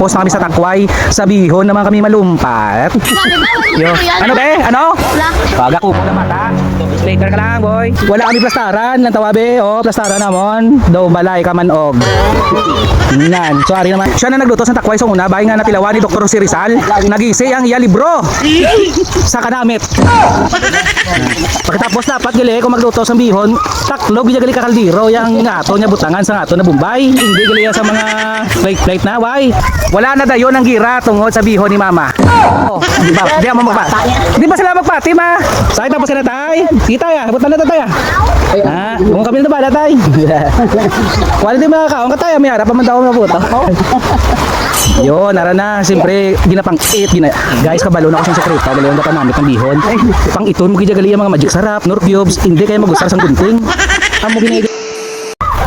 Post na kami sa Takway. Sa Bihon naman kami malumpat. Yo. Ano be? Ano? Paga ko na mata. Later ka lang, boy. Wala kami plastaran. Lang tawabe. Oh, plastaran namon. Daw balay ka manog. Nan, sorry naman. Siya na nagluto sa Takway sa una. Bahay nga natilawan ni Dr. Si Rizal. Nagisi ang iya libro. Sa kanamit. Pagkatapos dapat gali kung magluto sa Bihon, taklog gali ka kaldero yang ngato nya butangan sa ngato na Bombay. Hindi gali sa mga plate na, why? Wala na dayon ang gira tungod sa Bihon ni Mama. Oh, di ba? Di mo magpati. Di ba sila magpati, ma? Sakit tapos na tay. Kita ya, butan na tay. Ah, kung kami na ba tay? Wala di makakaon ka tay, may harap pa man daw mabuto. Yo, nara na, siyempre ginapang-it guys, kabalo na ako sa sekreto, dalawa na panamit ng Bihon. Pang iton mo gijagali ang mga magic sarap, nor cubes, hindi kayo magusar sang gunting. Amo ginay.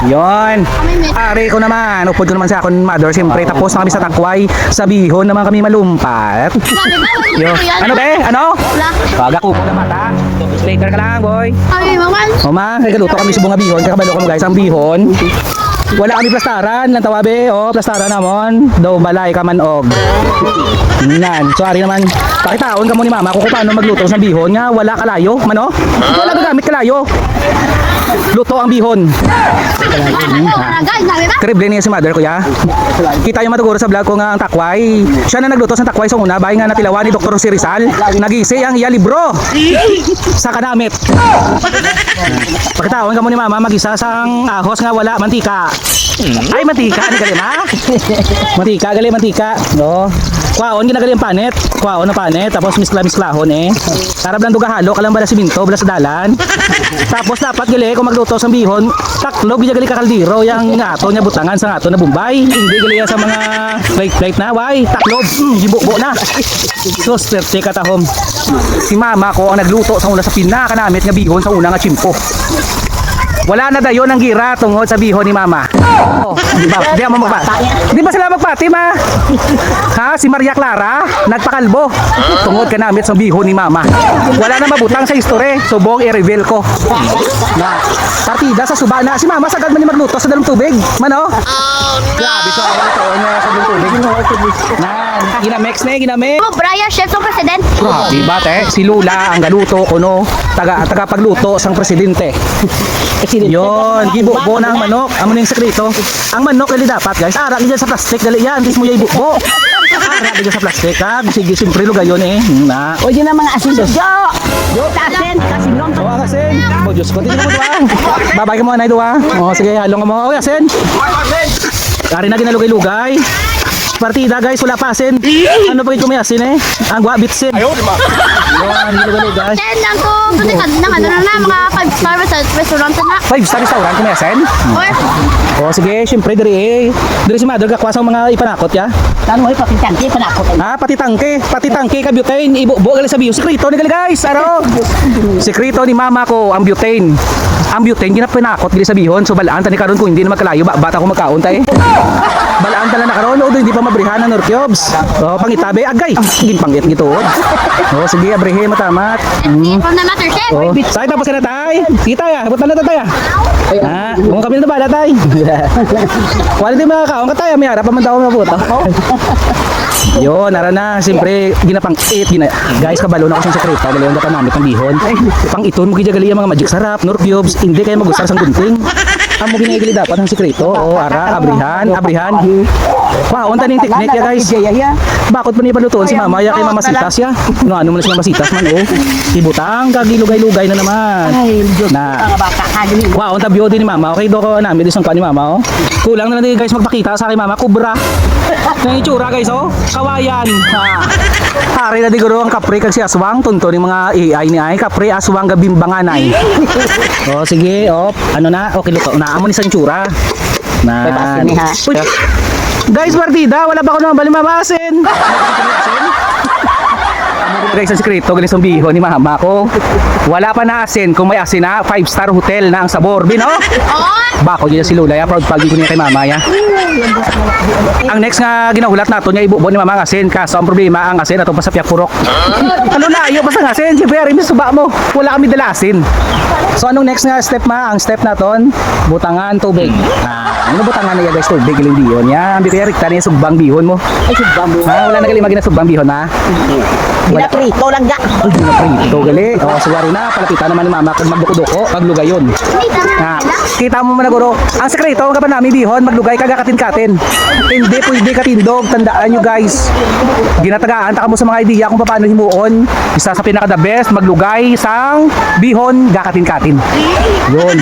Yon. Ari ko naman, upod ko naman sa akong mother, siyempre tapos na kami sa Takway, sa Bihon naman kami malumpat. Yo. Ano be? Ano? Paga ko na mata. Later ka lang, boy. Ay, maman. Mama, kaya kaluto kami sa bunga Bihon, kakabalo ko mo guys, ang Bihon. Wala kami plastaran, lang tawabe, oh, plastaran namon. Daw balay ka manog. Nan, sorry naman. Pakitaon ka mo ni Mama kung paano magluto sa Bihon nga wala kalayo, mano? Wala gagamit kalayo. Luto ang Bihon. Krible niya si mother kuya. Kita yung matuguro sa vlog ko nga ang Takway. Siya na nagluto sa Takway sa una, bahay nga natilawan ni Dr. Si Rizal. Nagisi ang iya libro. Sa kanamit. Pakitaon ka mo ni Mama magisa sang ahos nga wala mantika. Ay, mantika, ni gali na. Mantika. No. Kwaon ginagali ang panet. Kwaon na panet, tapos misklahon eh. Arab lang duga halo, kalang bala siminto, bala sa dalan. Tapos dapat gali kung magluto sa Bihon, taklog gali ka kaldero yang ngato nya butangan sa ngato na Bombay. Hindi gali sa mga plate na, why? Taklog, gibubo na. So, swerte ka tahom. Si Mama ko ang nagluto sa una sa pinaka namit nga Bihon sa una nga chimpo. Wala na dayon ang gira tungod sa Bihon ni Mama. Oh, di ba? Di mo magpati. Di ba sila magpati, ma? Ha? Si Maria Clara nagpakalbo tungod ka namit sa Bihon ni Mama. Wala na mabutang sa history. Subong i-reveal ko. Na partida sa suba na si Mama sagad man ni magluto sa dalong tubig. Mano? Oh, no. Grabe sa wala taon niya sa dalong tubig. Nan, ginamix. Oh, Brian, chef ng president. Grabe ba te? Si Lula ang galuto kuno. Taga pagluto sang presidente. Yon, gibubo na ang manok. Amo ning sekreto. Ang manok dali dapat, guys. Ara diyan sa plastic dali yan, dis mo yay bubo. Ara diyan sa plastic ha. Sige, simpre lugayon eh. Na. O yun ang mga asin. Jo! Asin! Kasinom to. Oh, asin. Bo Diyos ko, tingnan mo duwa. Babay ka mo na duwa. Oh, sige, halong mo. Oh, asin. Ari na ginalugay-lugay. Partida guys, wala pa asin. Ano pa ito may asin eh? Ang guwa bitsin. Ayaw, di ba? Yan, ginalugay-lugay. Then, lang to, mga 5-star restaurant na. 5-star restaurant kung may asin? Or, Oh, sige, syempre diri eh. Diri si mother kakwa sa mga ipanakot ya. Tano ay papitangki panakot. Ah, pati tangke ka butane, ibubo gali sa biyo. Sekreto ni gali guys, ano? Sekreto ni Mama ko ang butane. Ang butane ginapinakot gali sa bihon. So balaan tani karon ko hindi na magkalayo, bata ko magkaon ta eh. Balaan tala na karon, hindi pa mabrihan ng Norcubes. Oh, pangitabe agay. Ginpangit gituod. Oh, sige, abrihe matamat. from the matter, chef. Oh, say tapos na tay. Kita ya, butan na tay. Ah, kung kami na ba tay? Wala din makakaon ka tayo, may harap pa man daw mabuto. Yo, nara na, siyempre ginapang-it guys, kabalo na ako sa sekreto, dalawa na panamit ng Bihon. Pang iton mo gijagali ang mga magic sarap, nor cubes, hindi kayo magusar sang gunting. Amo ginagali dapat ang sekreto. Oh, ara, abrihan. Wow, unta ning teknik ya guys. Bakit pa ni palutuon si Mama ya kay Mama Sitas ya? No, ano mo na si Mama Sitas man oh. Ibutang kagilugay-lugay na naman. Na. Wow, unta beauty ni Mama. Okay do ko namin isang pa ni Mama oh. Kulang na lang guys magpakita sa kay Mama kubra. Yung itsura guys oh. Kawayan. Ha. Hari na diguro ang kapre kag si Aswang tunto ning mga AI ni ay kapre aswang gabimbangan ay. Oh, sige, oh. Ano na? Okay luto. Naamo ni sang itsura. Na. Uy, guys, partida, wala ba ako naman balimabasin? Guys, ang sekreto, ganito ang Bihon ni Mama ko. Wala pa na asin, kung may asin na, 5-star hotel na ang sabor, Bino? Bako dyan si Lula, ya, proud pagi ko niya kay Mama, ya. Ang next nga ginahulat nato niya, ibubo ni Mama ang asin, kaso ang problema, ang asin, ato pa sa piyak purok. Ano na, iyo pa sa asin, siyempre, arimis suba mo, wala kami dala asin. So anong next nga step ma? Ang step naton, butangan tubig. Ano butangan niya guys, tubig ilang bihon ya. Ambi kaya rikta niya sugbang bihon mo. Ay, sugbang mo. Wala na gali magina sugbang bihon ha. Pinaprito lang ga. Ay, di na prito gali. O suwari na, palapitan naman ni mama kung magduko-duko, maglugayon. Kita mo man guro, ang sekreto ang kapan namin bihon, maglugay kagakatin-katin. Hindi pwede katindog, tandaan nyo guys. Ginatagaan ta mo sa mga idea kung paano himuon. Isa sa pinaka the best, maglugay sang bihon gakatin-katin. Yun.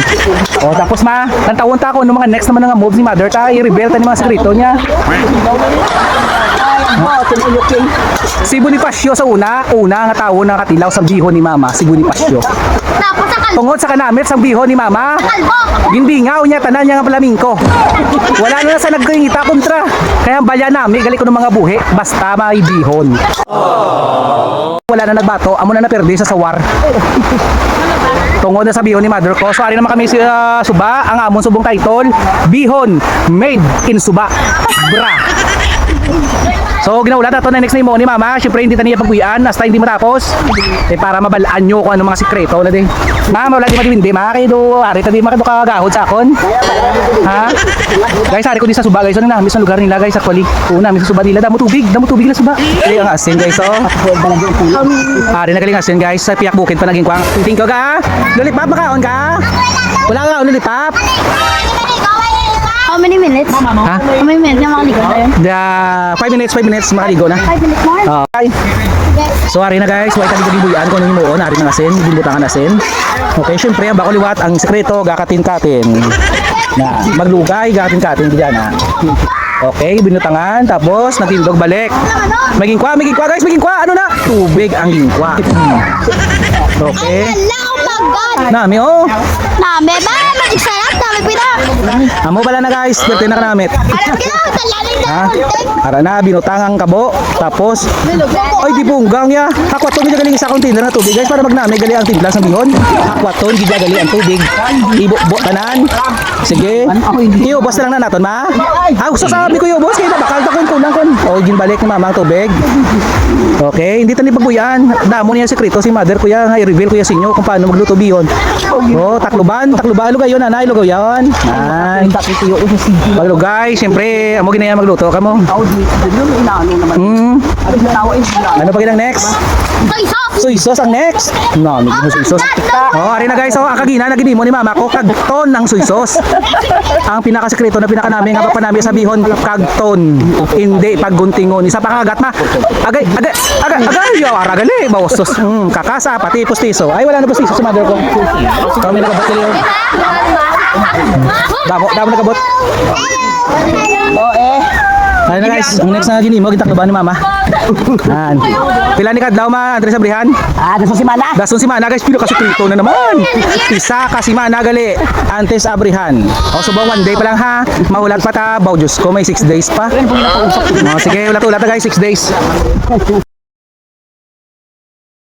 O tapos ma, tantawon ta ko ano mga next naman nga moves ni mother ta, i-reveal ta ni mga sekreto niya. Si Bonifacio sa una nga tao na katilaw sa bihon ni mama, si Bonifacio. Tapos sa Tungod sa kanamit sa bihon ni mama, kalbo. ginbingaw niya tanan niya nga palamingko. Wala na sa nagkingita kontra. Kaya ang balya nami gali ko ng mga buhi basta may bihon. Wala na nagbato, amo na naperdi sa sawar. Tungod na sa bihon ni mother ko. So ari naman kami sa Suba, ang amon subong title, Bihon Made in Suba. Bra. So ginaulat nato na next na mo ni mama. Syempre hindi taniya pagkuyan hasta hindi matapos. Para mabalaan nyo kung ano mga sikreto na din. Mama wala di madiwindi ma kay do ari tadi makado kagahod sa akon. Ha? Guys ari ko di sa Suba guys. Ano na mismo lugar nila guys actually. Una mismo Suba nila damo tubig na Suba. Ay ang asin guys oh. Ari na galing asin guys sa piyak bukid pa naging kwang. Tingko ka. Lulipap makaon ka. Wala ka lulipap. How many minutes? Ha? How many minutes na makaligo tayo? 5 minutes makaligo na. 5 minutes more? Okay. So ari na guys, wala tadi gibuyan ko nang himuon, ari ng asin, gibutangan asin. Okay, syempre ang bako liwat ang sekreto gakatin-katin. Na maglugay gakatin-katin diyan na. Okay, binutangan tapos natindog balik. Maging kwa guys, maging kwa. Ano na? Tubig ang gingkwa. Okay. Hala, oh my God! Nami oh. Nami ba? Mag-sarap, nami pina. Amo pala na guys, pwede na kanamit. Alam ka na, talaling na Ha? kontek. Ara na binutangang kabo tapos ay di bunggang ya. Akwaton gid galing sa akong tinda na tubig guys para magnami gali ang timpla sa bihon. Akwaton gid gali ang tubig. Ibo tanan. Sige. Iyo boss lang na naton ma. Gusto sabi ko yo boss kay bakal ta kun kulang kon. O ginbalik ni mama ang tubig. Okay, hindi tani pagbuyan. Damo niya sekreto si mother kuya nga i-reveal kuya sa inyo kung paano magluto bihon. Oh, takluban lugayon anay lugayon. Ay. Paglugay, siyempre amo ginaya magluto kamo. Ano pa ginang next? Soy sauce! Soy sauce ang next. No, may soy sauce. Oh, ari na guys, oh, ang kagina nagidimo ni mama ko kagton ng soy sauce. Ang pinakasekreto na pinaka namin nga pa namin sa bihon kagton. Hindi pagguntingon. Isa pa kagat ma. Agay, yo aragali bawsos. Kakasa pati pustiso. Ay wala na pustiso sa mother ko. Kami nakabot dili. Damo nakabot. Ay na guys, ang next na ginimo gitaklo ni mama. Pila ni kadlaw ma Andres Abrihan? Dason si Mana. Dason si Mana guys, pilo kasi krito na naman. Isa kasi Mana gali, Antes Abrihan. O subong 1 day pa lang ha. Mahulat pa ta, baw Diyos ko, may 6 days pa. Sige, ulat-ulat na guys, 6 days.